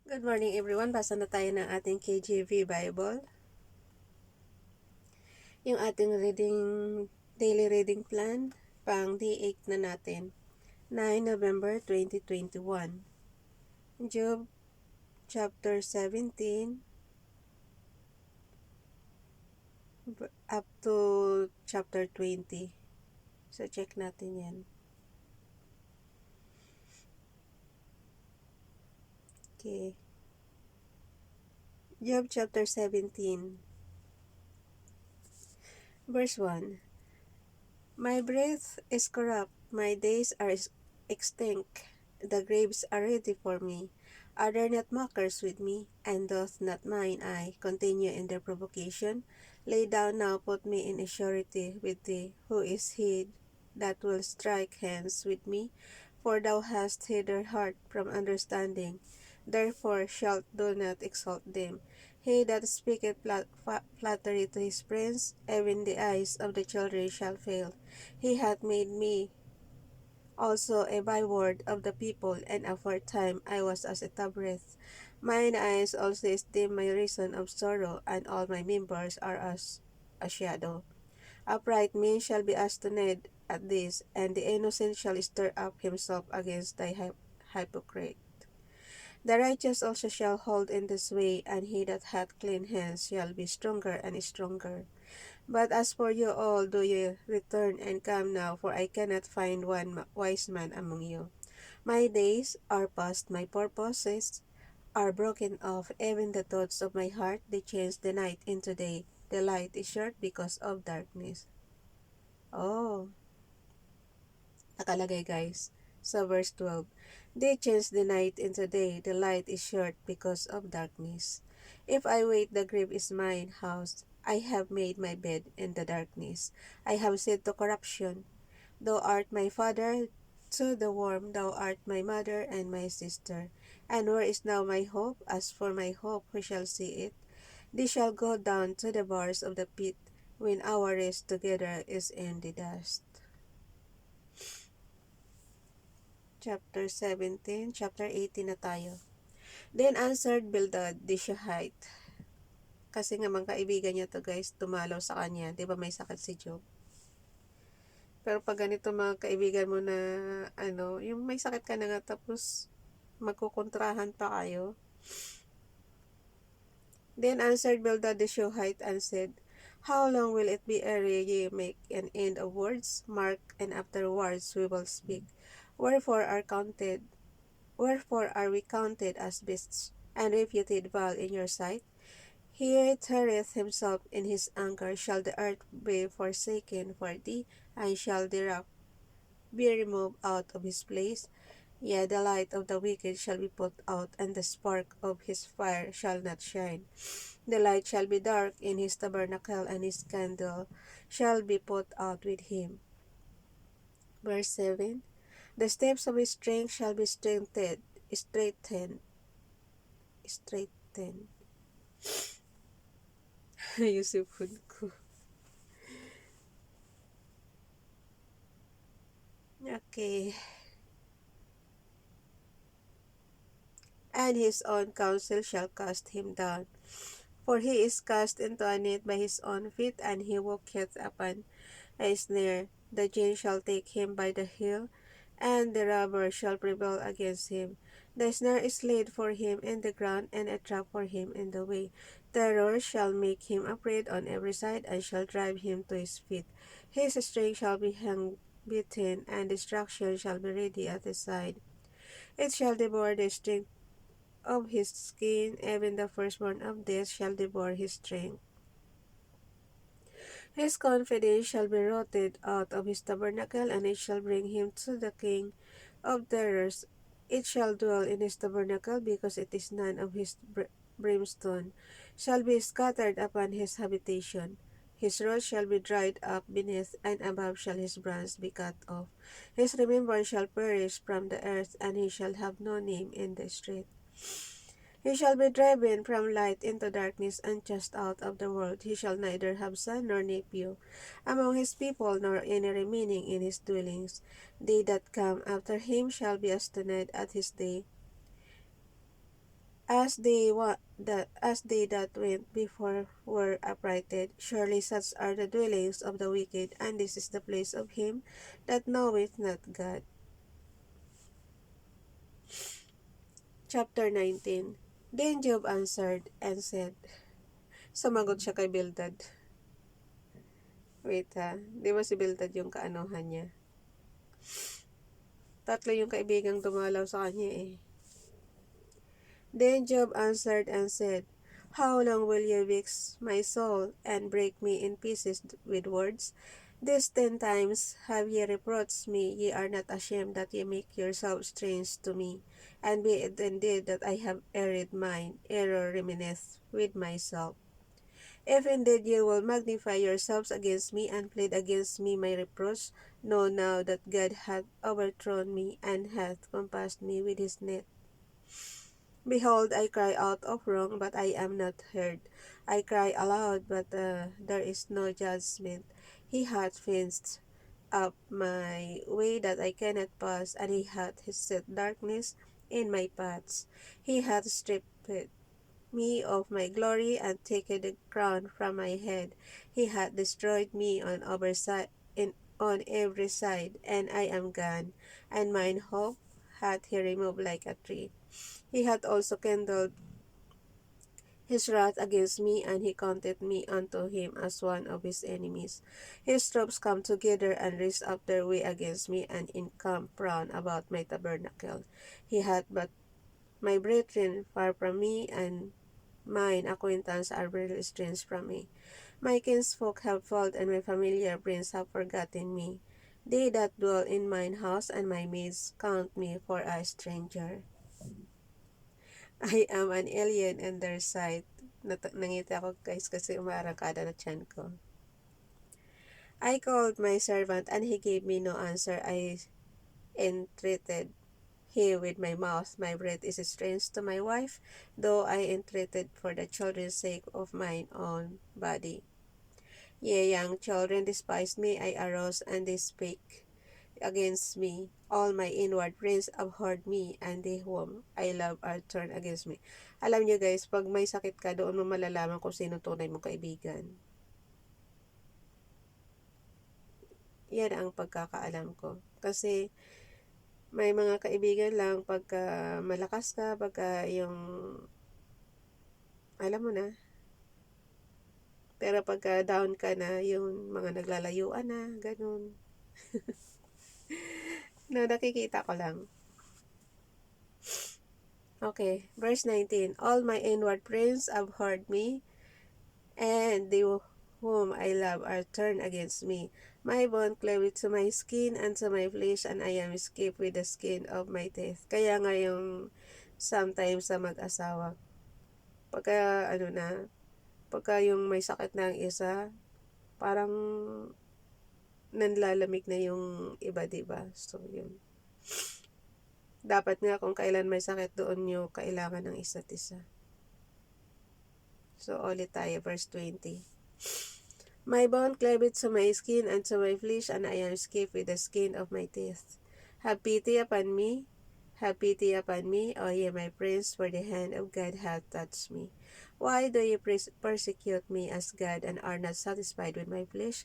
Good morning everyone. Basa na tayo ng ating KJV Bible. Yung ating daily reading plan, pang Day 8 na natin. 9 November 2021. Job chapter 17 up to chapter 20. So check natin yan. Okay. Job chapter 17. Verse 1. My breath is corrupt, my days are extinct, the graves are ready for me. Are there not mockers with me, and doth not mine eye continue in their provocation? Lay down now, put me in a surety with thee. Who is he that will strike hands with me? For thou hast hid their heart from understanding. Therefore shalt thou not exalt them. He that speaketh flattery to his friends, even the eyes of the children shall fail. He hath made me also a byword of the people, and aforetime I was as a tabreth. Mine eyes also esteem my reason of sorrow, and all my members are as a shadow. Upright men shall be astonished at this, and the innocent shall stir up himself against thy hypocrite. The righteous also shall hold in this way, and he that hath clean hands shall be stronger and stronger. But as for you all, do ye return and come now, for I cannot find one wise man among you. My days are past, my purposes are broken off, even the thoughts of my heart, they change the night into day. The light is short because of darkness. Oh, nakalagay guys. So verse 12. They change the night into day, the light is short because of darkness. If I wait, the grave is mine house. I have made my bed in the darkness. I have said to corruption, Thou art my father, to the worm, thou art my mother and my sister. And where is now my hope? As for my hope, who shall see it? They shall go down to the bars of the pit, when our rest together is in the dust. Chapter 18 na tayo. Then answered Bildad the Shuhite. Kasi nga mga kaibigan niya to guys, tumalaw sa kanya. Di ba may sakit si Job? Pero pag ganito mga kaibigan mo na, yung may sakit ka na nga tapos magkukontrahan pa kayo. Then answered Bildad the Shuhite and said, How long will it be ere ye make an end of words? Mark, and afterwards we will speak. Wherefore are we counted as beasts, and reputed vile in your sight? He teareth himself in his anger. Shall the earth be forsaken for thee, and shall the rock be removed out of his place? Yea, the light of the wicked shall be put out, and the spark of his fire shall not shine. The light shall be dark in his tabernacle, and his candle shall be put out with him. Verse 7. The steps of his strength shall be straightened. Yusufun ko. Okay. And his own counsel shall cast him down. For he is cast into a net by his own feet, and he walketh upon a snare. The gin shall take him by the heel, and the robber shall prevail against him. The snare is laid for him in the ground, and a trap for him in the way. Terror shall make him afraid on every side, and shall drive him to his feet. His strength shall be beaten, and destruction shall be ready at his side. It shall devour the strength of his skin, even the firstborn of death shall devour his strength. His confidence shall be rotted out of his tabernacle, and it shall bring him to the king of terrors. It shall dwell in his tabernacle, because it is none of his brimstone shall be scattered upon his habitation. His rod shall be dried up beneath, and above shall his branch be cut off. His remembrance shall perish from the earth, and he shall have no name in the street. He shall be driven from light into darkness, and cast out of the world. He shall neither have son nor nephew among his people, nor any remaining in his dwellings. They that come after him shall be astonished at his day. As they that went before were uprighted, surely such are the dwellings of the wicked, and this is the place of him that knoweth not God. Chapter 19. Then Job answered and said, sumagot siya kay Bildad. Wait ha, di ba si Bildad yung kaanohan niya? Tatlo yung kaibigang dumalaw sa kanya eh. Then Job answered and said, how long will ye vex my soul, and break me in pieces with words? These 10 times have ye reproached me, ye are not ashamed that ye make yourselves strange to me. And be it indeed that I have erred, mine error remaineth with myself. If indeed ye will magnify yourselves against me, and plead against me my reproach, know now that God hath overthrown me, and hath compassed me with his net. Behold, I cry out of wrong, but I am not heard. I cry aloud, but there is no judgment. He hath fenced up my way that I cannot pass, and he hath set darkness in my paths. He hath stripped me of my glory, and taken the crown from my head. He hath destroyed me on every side, and I am gone, and mine hope hath he removed like a tree. He hath also kindled his wrath against me, and he counted me unto him as one of his enemies. His troops come together and raise up their way against me, and encamp round about my tabernacle. He hath but my brethren far from me, and mine acquaintance are very strange from me. My kinsfolk have failed, and my familiar friends have forgotten me. They that dwell in mine house and my maids count me for a stranger. I am an alien in their sight. Nangiti ako guys kasi umarangkada na tiyan ko. I called my servant, and he gave me no answer. I entreated he with my mouth. My breath is strange to my wife, though I entreated for the children's sake of mine own body. Yea, young children despised me. I arose, and they spake against me. All my inward friends abhorred me, and they whom I love are turned against me. Alam niyo guys, pag may sakit ka, doon mo malalaman kung sino tunay mong kaibigan. Yan ang pagkakaalam ko. Kasi may mga kaibigan lang pagka malakas ka, pagka yung alam mo na. Pero pagka down ka na, yung mga naglalayuan na, ganun. Na nakikita ko lang. Okay, verse 19. All my inward friends abhorred me, and they whom I love are turned against me. My bone cleaveth to my skin and to my flesh, and I am escaped with the skin of my teeth. Kaya nga yung sometimes sa mag-asawa, pagka pagka yung may sakit na ang isa, parang nanlalamig na yung iba, diba? So, yun. Dapat nga kung kailan may sakit, doon nyo kailangan ng isa't isa. So, ulit tayo, verse 20. My bone cleaveth to my skin and to my flesh, and I am escaped with the skin of my teeth. Have pity upon me, have pity upon me, O ye my friends, for the hand of God hath touched me. Why do ye persecute me as God, and are not satisfied with my flesh?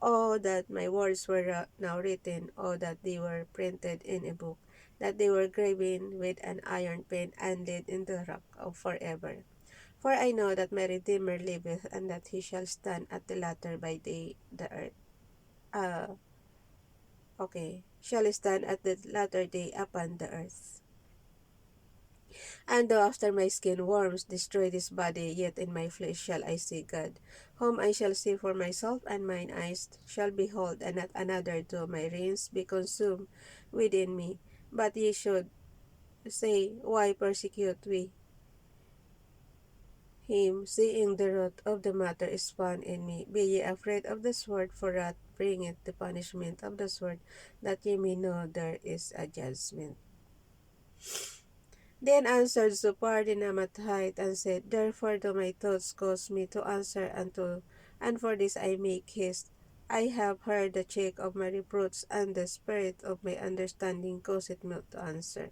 Oh, that my words were now written, oh, that they were printed in a book, that they were graven with an iron pen, and laid in the rock of forever. For I know that my Redeemer liveth, and that he shall stand at the latter by day, the earth. Shall stand at the latter day upon the earth. And though after my skin worms destroy this body, yet in my flesh shall I see God, whom I shall see for myself, and mine eyes shall behold, and not another do my reins be consumed within me. But ye should say, why persecute we him, seeing the root of the matter is found in me? Be ye afraid of the sword, for wrath bringeth the punishment of the sword, that ye may know there is a judgment. Then answered Zophar the Naamathite, and said, therefore do my thoughts cause me to answer unto, and for this I make haste. I have heard the cheek of my reproofs, and the spirit of my understanding causeth me to answer.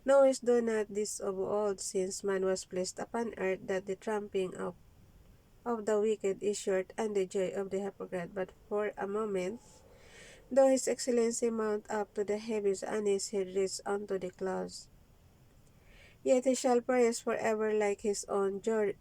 Knowest thou not this of old, since man was placed upon earth, that the tramping of the wicked is short, and the joy of the hypocrite but for a moment? Though his excellency mount up to the heavens, and his head reach unto the clouds, yet he shall perish forever like his own dung.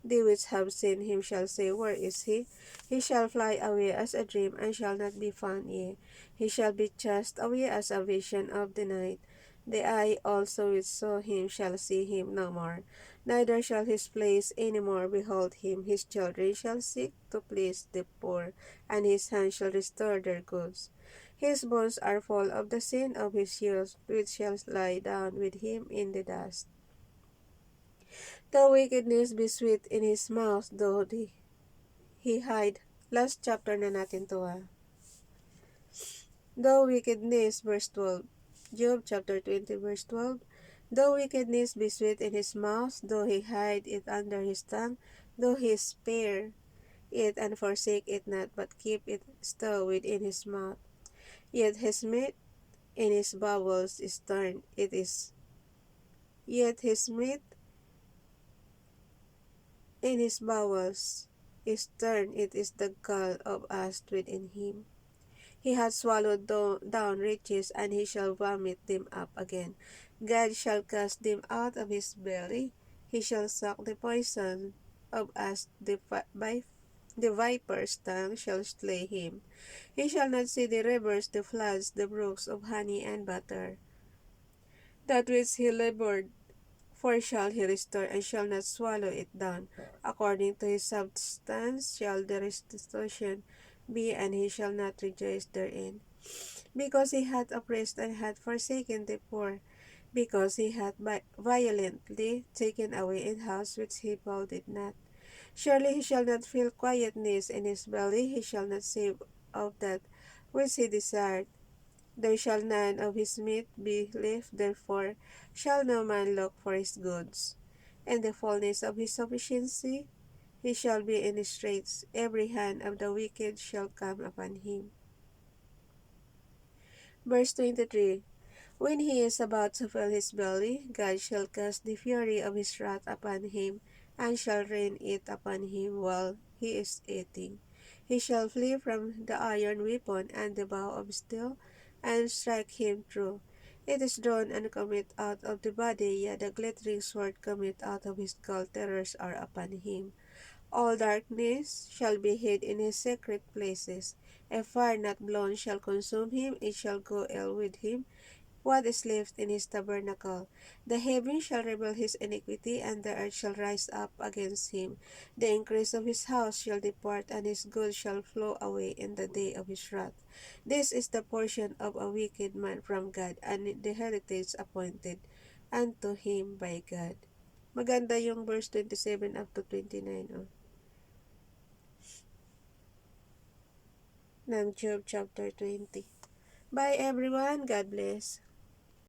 They which have seen him shall say, Where is he? He shall fly away as a dream, and shall not be found, yea, he shall be cast away as a vision of the night. The eye also which saw him shall see him no more, neither shall his place any more behold him. His children shall seek to please the poor, and his hands shall restore their goods. His bones are full of the sin of his youth, which shall lie down with him in the dust. Though wickedness be sweet in his mouth, though he hide. Last chapter na natin to Though wickedness, verse 12. Job chapter 20, verse 12. Though wickedness be sweet in his mouth, though he hide it under his tongue, though he spare it and forsake it not, but keep it still within his mouth, yet his meat in his bowels is turned, yet his meat in his bowels is turned, it is the gall of asp within him. He hath swallowed down riches, and he shall vomit them up again. God shall cast them out of his belly. He shall suck the poison of asp, the viper's tongue shall slay him. He shall not see the rivers, the floods, the brooks of honey and butter. That which he labored for shall he restore, and shall not swallow it down. According to his substance shall the restitution be, and he shall not rejoice therein. Because he hath oppressed and hath forsaken the poor, because he hath violently taken away in house which he builded not. Surely he shall not feel quietness in his belly, he shall not save of that which he desired. There shall none of his meat be left, therefore shall no man look for his goods. In the fullness of his sufficiency he shall be in straits, every hand of the wicked shall come upon him. Verse 23. When he is about to fill his belly, God shall cast the fury of his wrath upon him, and shall rain it upon him while he is eating. He shall flee from the iron weapon and the bow of steel, and strike him through. It is drawn and cometh out of the body, yet the glittering sword cometh out of his skull. Terrors are upon him. All darkness shall be hid in his secret places. A fire not blown shall consume him, it shall go ill with him. What is left in his tabernacle? The heavens shall reveal his iniquity, and the earth shall rise up against him. The increase of his house shall depart, and his goods shall flow away in the day of his wrath. This is the portion of a wicked man from God, and the heritage appointed unto him by God. Maganda yung verse 27 up to 29 ng Job chapter 20. Bye everyone. God bless.